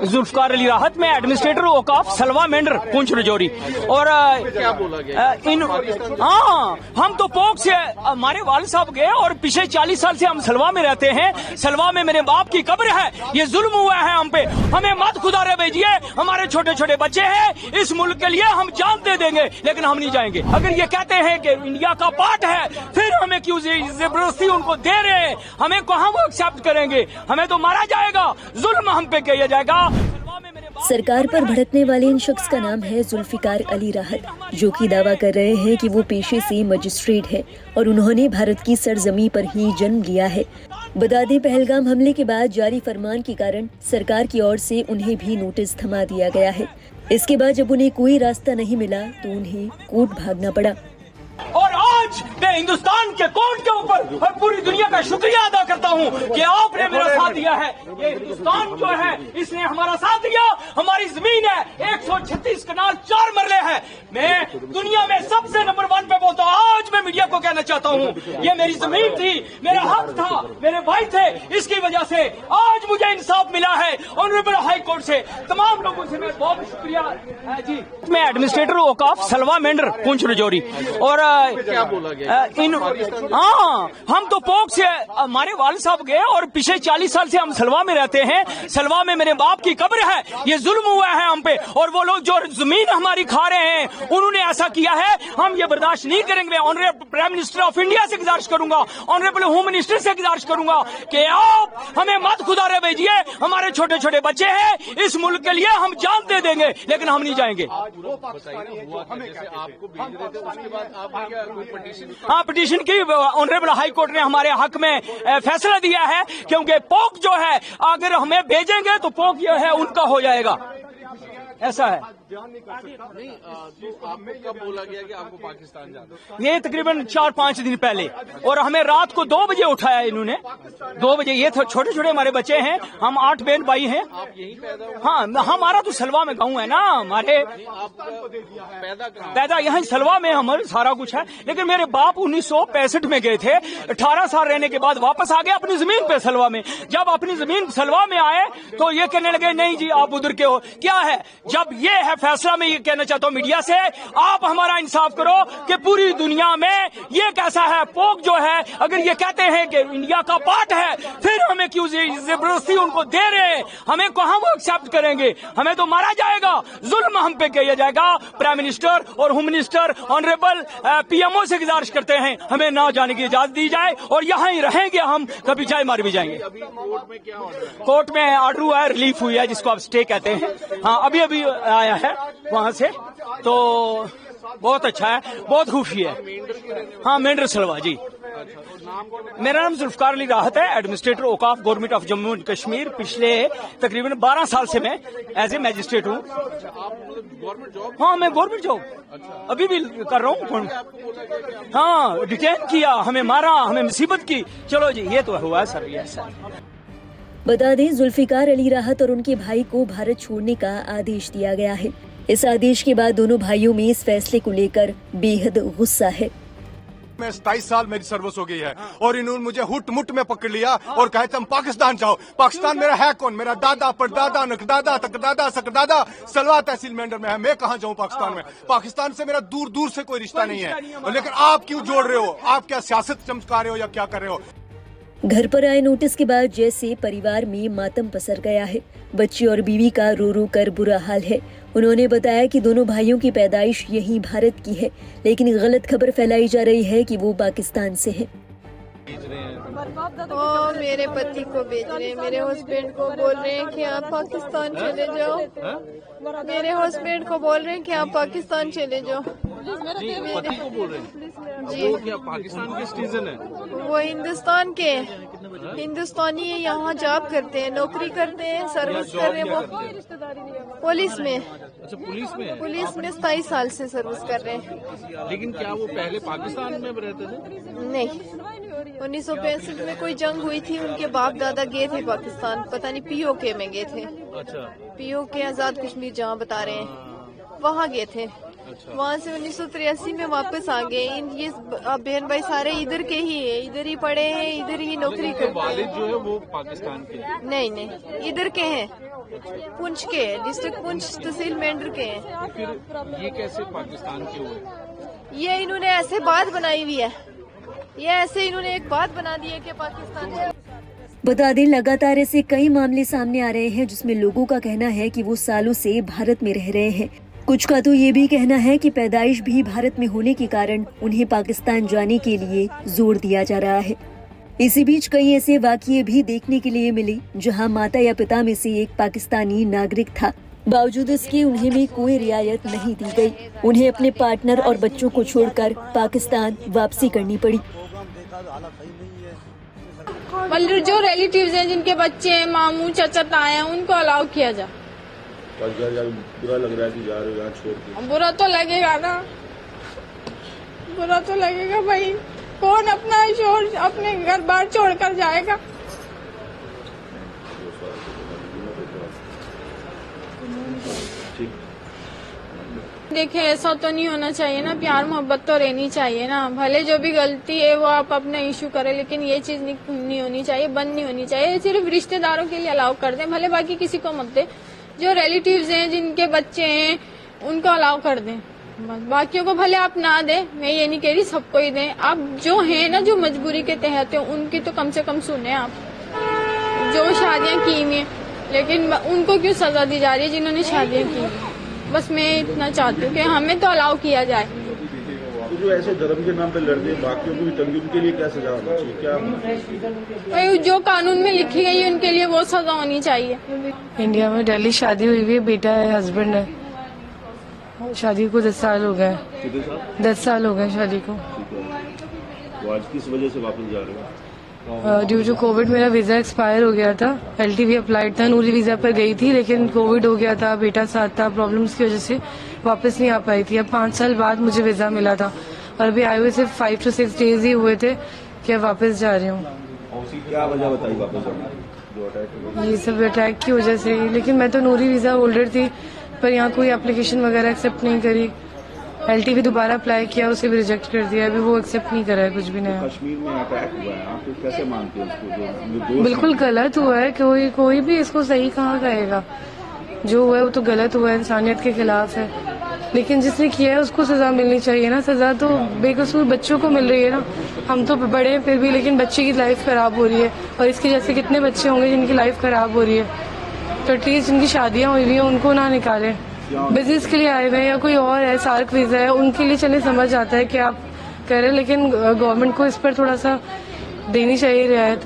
जुल्फकार अली राहत में एडमिनिस्ट्रेटर औकाफ सलवा मेंढर पुंछ रजौरी। और क्या बोला गया? हम तो पोक से हमारे वालिद साहब गए और पिछले 40 साल से हम सलवा में रहते हैं। सलवा में मेरे बाप की कब्र है। ये जुल्म हुआ है हम पे, हमें मत खुदा रे भेजिए। हमारे छोटे छोटे बच्चे हैं, इस मुल्क के लिए हम जान दे देंगे, लेकिन हम नहीं जाएंगे। अगर ये कहते हैं कि इंडिया का पार्ट है, फिर हमें क्यों जबरदस्ती उनको दे रहे हैं? हमें कहाँ वो एक्सेप्ट करेंगे? हमें तो मारा जाएगा, जुल्म हम पे किया जाएगा। सरकार पर भड़कने वाले इन शख्स का नाम है जुल्फिकार अली राहत, जो कि दावा कर रहे हैं कि वो पेशे से मजिस्ट्रेट है और उन्होंने भारत की सरजमी पर ही जन्म लिया है। बता दें, पहलगाम हमले के बाद जारी फरमान के कारण सरकार की ओर से उन्हें भी नोटिस थमा दिया गया है। इसके बाद जब उन्हें कोई रास्ता नहीं मिला तो उन्हें कोर्ट भागना पड़ा। और आज मैं हिंदुस्तान के कोर्ट के ऊपर और पूरी दुनिया का शुक्रिया अदा करता हूँ कि आपने मेरा साथ दिया है। ये हिंदुस्तान जो है, इसने हमारा साथ दिया। हमारी जमीन है 136 कनाल 4 मरले है। मैं दुनिया में सबसे नंबर 1 पे बोलता हूँ। आज मैं मीडिया को कहना चाहता हूँ, ये मेरी जमीन थी, मेरा हक था, मेरे भाई थे। इसकी वजह से आज मुझे इंसाफ मिला है ऑनरेबल हाई कोर्ट से। तमाम लोगों से मैं बहुत शुक्रिया जी। मैं एडमिनिस्ट्रेटर औकाफ सलवा मेंढर पुंछ रजौरी। और क्या बोला गया? हम तो पोक से हमारे वालिद साहब गए और पिछले 40 साल से हम सलवा में रहते हैं। सलवा में मेरे बाप की कब्र है। ये जुल्म हुआ है हम पे, और वो लोग जो जमीन हमारी खा रहे हैं, उन्होंने ऐसा किया है। हम ये बर्दाश्त नहीं करेंगे। Honourable prime minister of India से गुजारिश करूंगा, ऑनरेबल होम मिनिस्टर से गुजारिश करूंगा कि आप हमें मत खुदा रे भेजिए। हमारे छोटे छोटे बच्चे हैं, इस मुल्क के लिए हम जान दे देंगे, लेकिन हम नहीं जाएंगे। हाँ, पिटीशन की ऑनरेबल हाई कोर्ट ने हमारे हक में फैसला दिया है, क्योंकि पोक जो है, अगर हमें भेजेंगे तो पोक ये है उनका हो जाएगा। ऐसा है। नहीं, तो आपको कब बोला गया कि आपको पाकिस्तान जाना? ये तकरीबन 4-5 दिन पहले, और हमें रात को 2 बजे उठाया इन्होंने। 2 बजे। ये छोटे छोटे हमारे बच्चे हैं, हम 8 बहन भाई हैं। आप यहीं पैदा हुए? हाँ, हमारा तो सलवा में गाँव है ना हमारे। पैदा यहाँ सलवा में हमारे सारा कुछ है, लेकिन मेरे बाप 1965 में गए थे। 18 साल रहने के बाद वापस आ गए अपनी जमीन पे सलवा में। जब अपनी जमीन सलवा में आए तो ये कहने लगे नहीं जी आप उधर के हो। क्या है, जब ये है फैसला, मैं ये कहना चाहता हूँ मीडिया से, आप हमारा इंसाफ करो कि पूरी दुनिया में ये कैसा है। पोक जो है, अगर ये कहते हैं कि इंडिया का पार्ट है, फिर हमें क्यों जबरदस्ती उनको दे रहे हैं? हमें कहाँ वो एक्सेप्ट करेंगे? हमें तो मारा जाएगा, जुल्म हम पे किया जाएगा। प्राइम मिनिस्टर और होम मिनिस्टर ऑनरेबल पीएमओ से गुजारिश करते हैं, हमें ना जाने की इजाजत दी जाए, और यहाँ ही रहेंगे हम, कभी चाहे मार भी जाएंगे। कोर्ट में क्या ऑर्डर है? कोर्ट में ऑर्डर हुआ है, रिलीफ हुई है, जिसको आप स्टे कहते हैं। हाँ, अभी आया है वहाँ से, तो बहुत अच्छा है, बहुत खुशी है। हाँ, मेंढर सलवा जी। मेरा नाम जुल्फकार अली राहत है, एडमिनिस्ट्रेटर औकाफ government of Jammu and Kashmir. पिछले तकरीबन 12 साल से मैं एज ए मैजिस्ट्रेट हूँ। हाँ, मैं गवर्नमेंट जॉब अभी भी कर रहा हूँ। हाँ, डिटेन किया, हमें मारा, हमें मुसीबत की। चलो जी, ये तो हुआ सर। ये सर, बता दें, जुल्फिकार अली राहत और उनके भाई को भारत छोड़ने का आदेश दिया गया है। इस आदेश के बाद दोनों भाइयों में इस फैसले को लेकर बेहद गुस्सा है। मैं 27 साल मेरी सर्विस हो गई है, और इन्होंने मुझे हुट मुट में पकड़ लिया और कहे तुम पाकिस्तान जाओ। पाकिस्तान मेरा है कौन? मेरा दादा, परदादा, नकदादा, तकदादा, सकदादा सलवा तहसील मेंढर में है। मैं कहाँ जाऊँ पाकिस्तान में? पाकिस्तान से मेरा दूर दूर से कोई रिश्ता नहीं है, लेकिन आप क्यों जोड़ रहे हो? आप क्या सियासत चमका रहे हो या क्या कर रहे हो? घर पर आए नोटिस के बाद जैसे परिवार में मातम पसर गया है। बच्चे और बीवी का रो रो कर बुरा हाल है। उन्होंने बताया कि दोनों भाइयों की पैदाइश यहीं भारत की है, लेकिन गलत खबर फैलाई जा रही है कि वो पाकिस्तान से हैं। मेरे पति को भेज रहे हैं, मेरे हस्बैंड को बोल रहे हैं कि आप पाकिस्तान चले जाओ। मेरे हस्बैंड को बोल रहे हैं कि आप पाकिस्तान चले जाओ। पति को बोल रहे हैं जी। वो क्या पाकिस्तान के सिटीजन है? वो हिंदुस्तान के हिंदुस्तानी है, यहाँ जॉब करते हैं, नौकरी करते हैं, सर्विस कर रहे हैं। वो पुलिस में। अच्छा, पुलिस में 27 साल से सर्विस कर रहे हैं। लेकिन क्या वो पहले पाकिस्तान में रहते थे? नहीं, 1965 में कोई जंग हुई थी, उनके बाप दादा गए थे पाकिस्तान, पता नहीं पीओके में गए थे। अच्छा, पीओके आजाद कश्मीर जहाँ बता रहे हैं, वहाँ गए थे। वहाँ से 1983 में वापस आ गए। ये बहन भाई सारे इधर के ही है, इधर ही पढ़े हैं, इधर ही नौकरी करते हैं। वालिद जो है वो पाकिस्तान के हैं? नहीं, इधर के हैं, पुंछ के हैं, डिस्ट्रिक्ट पुंछ, तहसील मेंढर के हैं। तो फिर ये कैसे पाकिस्तान के हुए? ये इन्होंने ऐसे बात बनाई हुई है, ये ऐसे इन्होंने एक बात बना दी है कि पाकिस्तान। बता दें, लगातार ऐसे कई मामले सामने आ रहे हैं जिसमें लोगों का कहना है कि वो सालों से भारत में रह रहे हैं। कुछ का तो ये भी कहना है कि पैदाइश भी भारत में होने के कारण उन्हें पाकिस्तान जाने के लिए जोर दिया जा रहा है। इसी बीच कई ऐसे वाकये भी देखने के लिए मिले जहां माता या पिता में से एक पाकिस्तानी नागरिक था, बावजूद इसके उन्हें भी कोई रियायत नहीं दी गई। उन्हें अपने पार्टनर और बच्चों को छोड़कर पाकिस्तान वापसी करनी पड़ी। मतलब जो रिलेटिव्स हैं, जिनके बच्चे हैं, मामू चाचा ताए हैं, उनको अलाउ किया जाए। बुरा लग रहा है कि जा रहे हो यहाँ छोड़ के? बुरा तो लगेगा ना, बुरा तो लगेगा भाई। कौन अपना शोर अपने घर बार छोड़कर जाएगा? देखें, ऐसा तो नहीं होना चाहिए ना, प्यार मोहब्बत तो रहनी चाहिए ना। भले जो भी गलती है वो आप अपना इशू करें, लेकिन ये चीज नहीं होनी चाहिए, बंद नहीं होनी चाहिए। सिर्फ रिश्तेदारों के लिए अलाउ कर दें, भले बाकी किसी को मत दें। जो रिलेटिव्स हैं, जिनके बच्चे हैं, उनको अलाउ कर दें। बाकियों को भले आप ना दें, मैं ये नहीं कह रही सबको ही दें। आप जो हैं ना, जो मजबूरी के तहत है, उनकी तो कम से कम सुने आप। जो शादियां की हुई हैं, लेकिन उनको क्यों सजा दी जा रही है जिन्होंने शादियां की? बस मैं इतना चाहती हूँ कि हमें तो अलाउ किया जाए। तो जो ऐसे धर्म के नाम पे लड़ते हैं, बाकियों को भी तंगी, उनके लिए क्या सजा होनी चाहिए? क्या जो कानून में लिखी गई है उनके लिए वो सजा होनी चाहिए। इंडिया में दिल्ली शादी हुई हुई है, बेटा है, हस्बैंड है। शादी को 10 साल हो गए। 10 साल हो गए शादी को। तो आज किस वजह से वापस जा रहे हो? ड्यू टू कोविड मेरा वीजा एक्सपायर हो गया था। LTV अप्लाइड था, नूरी वीजा पर गई थी, लेकिन कोविड हो गया था, बेटा साथ था, प्रॉब्लम्स की वजह से वापस नहीं आ पाई थी। अब 5 साल बाद मुझे वीजा मिला था और अभी आए हुए सिर्फ 5 to 6 डेज ही हुए थे कि अब वापस जा रही हूँ। क्या वजह बताई वापस जाने की? जो अटैक, ये सब अटैक की वजह से। लेकिन मैं तो नूरी वीजा होल्डर थी, पर यहाँ कोई एप्लीकेशन वगैरह एक्सेप्ट नहीं करी। LTV दोबारा अप्लाई किया, उसे भी रिजेक्ट कर दिया। अभी वो एक्सेप्ट नहीं करा है कुछ भी नया। कश्मीर में अटैक हुआ है, आप तो कैसे मानते हो उसको? बिल्कुल गलत हुआ है। कोई भी इसको सही कहाँ कहेगा? जो हुआ है वो तो गलत हुआ है, इंसानियत के खिलाफ है। लेकिन जिसने किया है उसको सजा मिलनी चाहिए ना। सजा तो बेकसूर बच्चों को मिल रही है ना। हम तो बड़े हैं फिर भी, लेकिन बच्चे की लाइफ खराब हो रही है, और इसके जैसे कितने बच्चे होंगे जिनकी लाइफ खराब हो रही है। तो एटलीस्ट जिनकी शादियां हुई हुई है उनको ना निकालें। बिजनेस के लिए आए हुए हैं या कोई और है, सार्क वीजा है, उनके लिए चले समझ आता है कि आप कह रहे हैं, लेकिन गवर्नमेंट को इस पर थोड़ा सा देनी चाहिए रियायत।